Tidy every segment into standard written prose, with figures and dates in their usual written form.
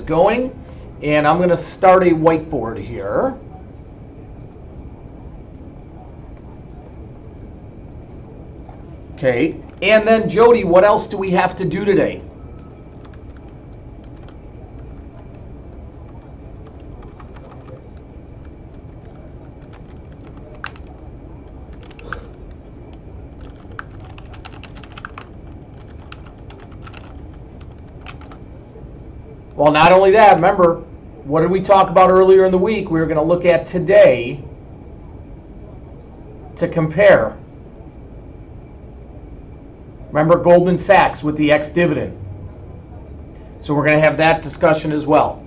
going, and I'm going to start a whiteboard here. Okay, and then Jody, what else do we have to do today? Well, not only that, remember, what did we talk about earlier in the week? We were going to look at today to compare. Remember Goldman Sachs with the ex-dividend. So we're going to have that discussion as well.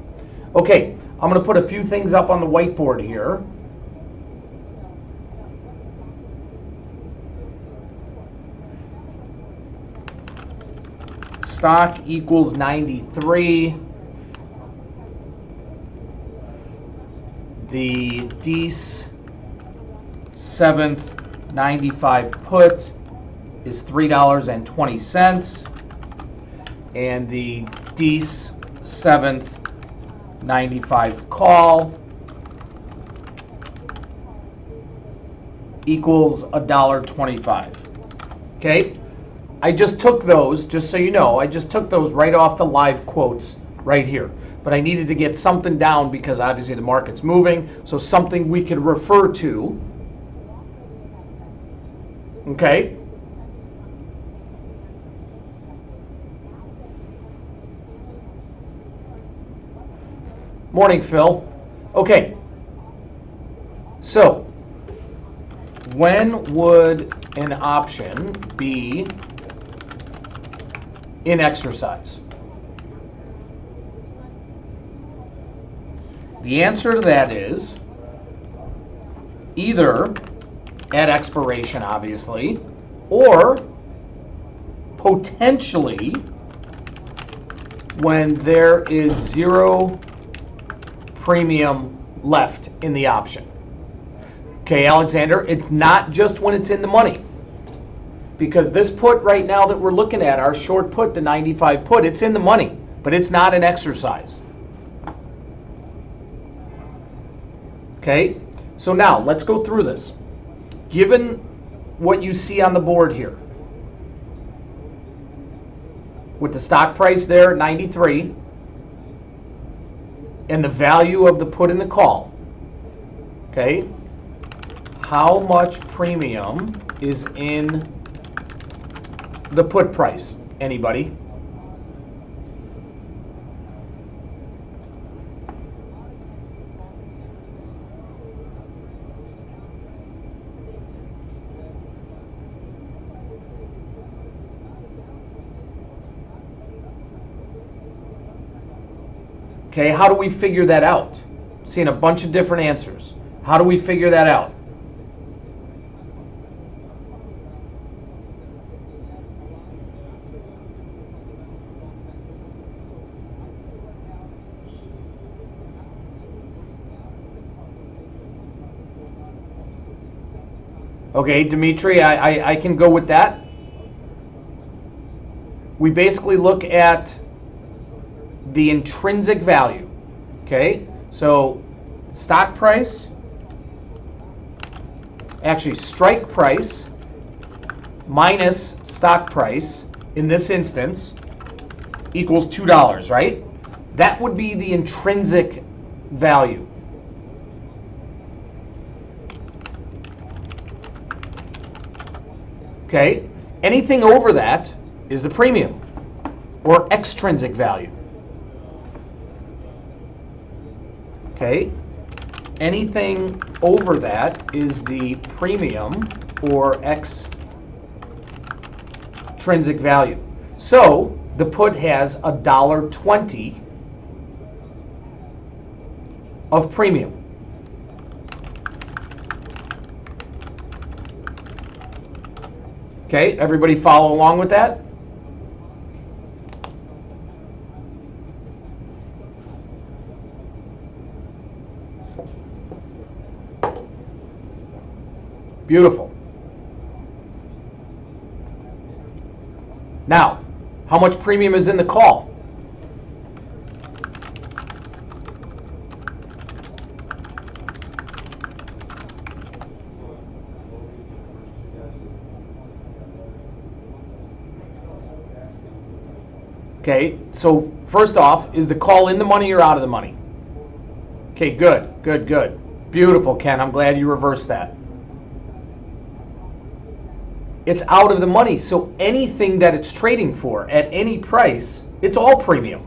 Okay, I'm going to put a few things up on the whiteboard here. Stock equals 93. The DEES 7th 95 put is $3.20, and the DEES 7th 95 call equals $1.25. Okay, I just took those, just so you know, I just took those right off the live quotes right here. But I needed to get something down because obviously the market's moving, so something we could refer to. Okay? Morning, Phil. Okay. So, when would an option be in exercise? The answer to that is either at expiration, obviously, or potentially when there is zero premium left in the option. Okay, Alexander, it's not just when it's in the money. Because this put right now that we're looking at, our short put, the 95 put, it's in the money, but it's not an exercise. Okay, so now let's go through this. Given what you see on the board here, with the stock price there at 93, and the value of the put and the call, okay, how much premium is in the put price? Anybody? Okay, how do we figure that out? Seeing a bunch of different answers. How do we figure that out? Okay, Dimitri, I can go with that. We basically look at the intrinsic value. Okay, so stock price, actually strike price minus stock price in this instance equals $2, right? That would be the intrinsic value. Okay, anything over that is the premium or extrinsic value. Okay, anything over that is the premium or extrinsic value. So the put has $1.20 of premium. Okay, everybody follow along with that? Beautiful. Now, how much premium is in the call? Okay, so first off, is the call in the money or out of the money? Okay, good, good, good. Beautiful, Ken. I'm glad you reversed that. It's out of the money, so anything that it's trading for at any price, it's all premium.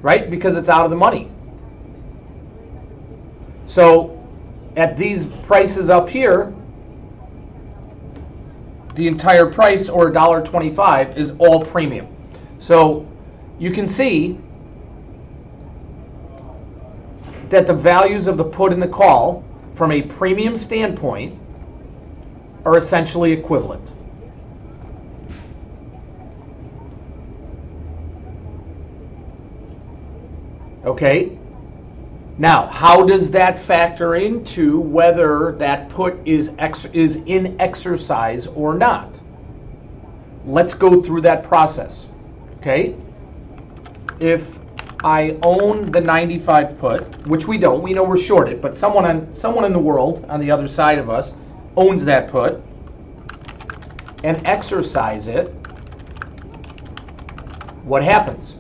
Right? Because it's out of the money. So at these prices up here, the entire price, or $1.25, is all premium. So you can see that the values of the put and the call from a premium standpoint are essentially equivalent. Okay? Now, how does that factor into whether that put is in exercise or not? Let's go through that process. Okay? If I own the 95 put, which we don't, we know we're shorted, but someone in the world on the other side of us owns that put and exercise it, what happens?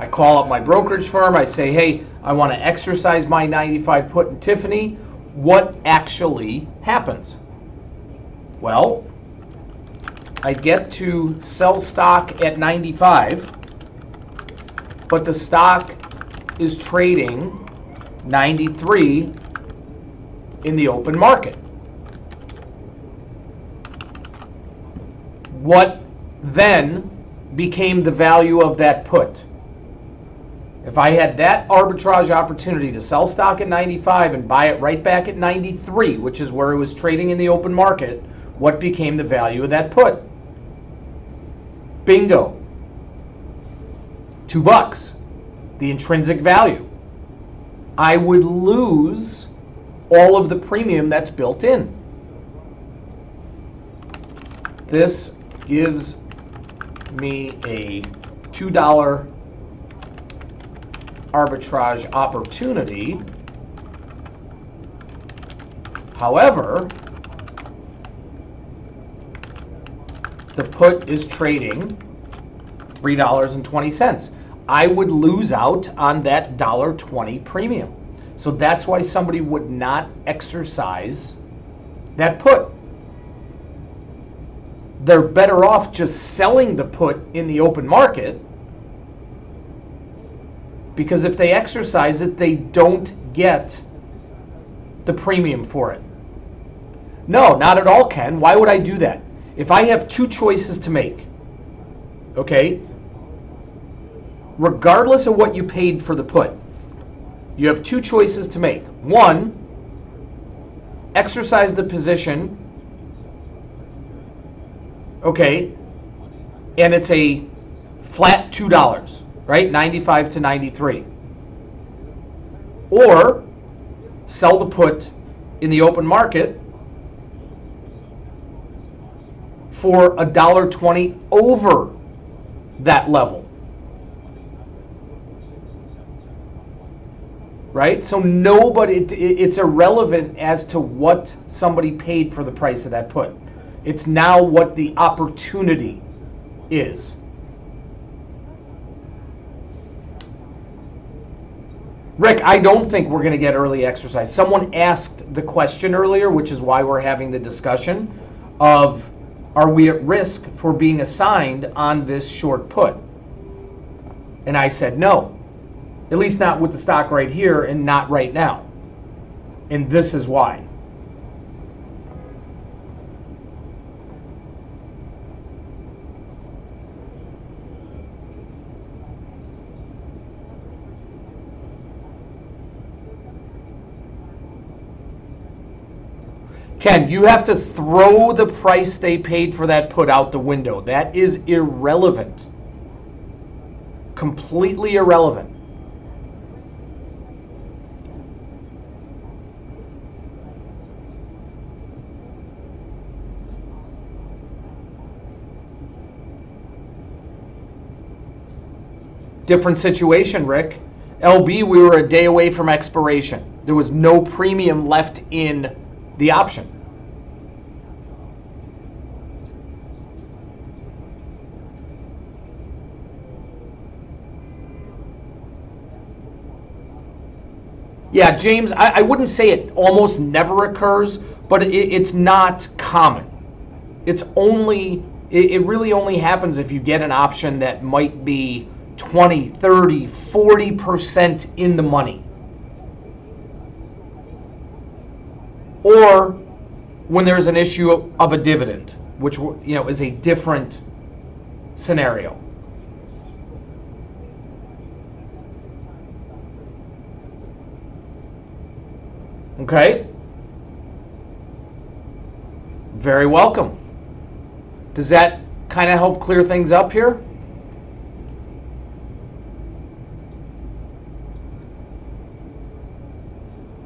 I call up my brokerage firm, I say, hey, I want to exercise my 95 put in Tiffany. What actually happens? Well, I get to sell stock at 95, but the stock is trading 93 in the open market. What then became the value of that put? If I had that arbitrage opportunity to sell stock at 95 and buy it right back at 93, which is where it was trading in the open market, what became the value of that put? Bingo. $2, the intrinsic value. I would lose all of the premium that's built in. This gives me a $2 arbitrage opportunity. However, the put is trading $3.20. I would lose out on that $1.20 premium. So that's why somebody would not exercise that put. They're better off just selling the put in the open market, because if they exercise it, they don't get the premium for it. No, not at all, Ken. Why would I do that? If I have two choices to make, okay, regardless of what you paid for the put, you have two choices to make. One, exercise the position, okay, and it's a flat $2, right? 95 to 93. Or sell the put in the open market for $1.20 over that level. Right? So it's irrelevant as to what somebody paid for the price of that put. It's now what the opportunity is. Rick, I don't think we're going to get early exercise. Someone asked the question earlier, which is why we're having the discussion of, are we at risk for being assigned on this short put? And I said no. At least not with the stock right here and not right now. And this is why. Ken, you have to throw the price they paid for that put out the window. That is irrelevant. Completely irrelevant. Different situation, Rick. LB, we were a day away from expiration. There was no premium left in the option. Yeah, James, I wouldn't say it almost never occurs, but it's not common. It really only happens if you get an option that might be 20, 30, 40% in the money. Or when there's an issue of a dividend, which is a different scenario. Okay? Very welcome. Does that kind of help clear things up here?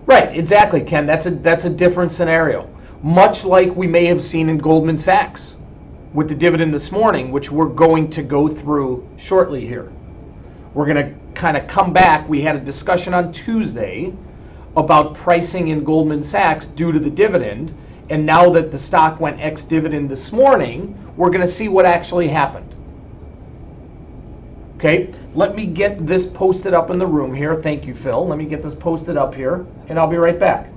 Right, exactly, Ken. That's a different scenario. Much like we may have seen in Goldman Sachs with the dividend this morning, which we're going to go through shortly here. We're going to kind of come back. We had a discussion on Tuesday about pricing in Goldman Sachs due to the dividend, and now that the stock went ex-dividend this morning, we're going to see what actually happened. Okay, let me get this posted up in the room here. Thank you, Phil. Let me get this posted up here, and I'll be right back.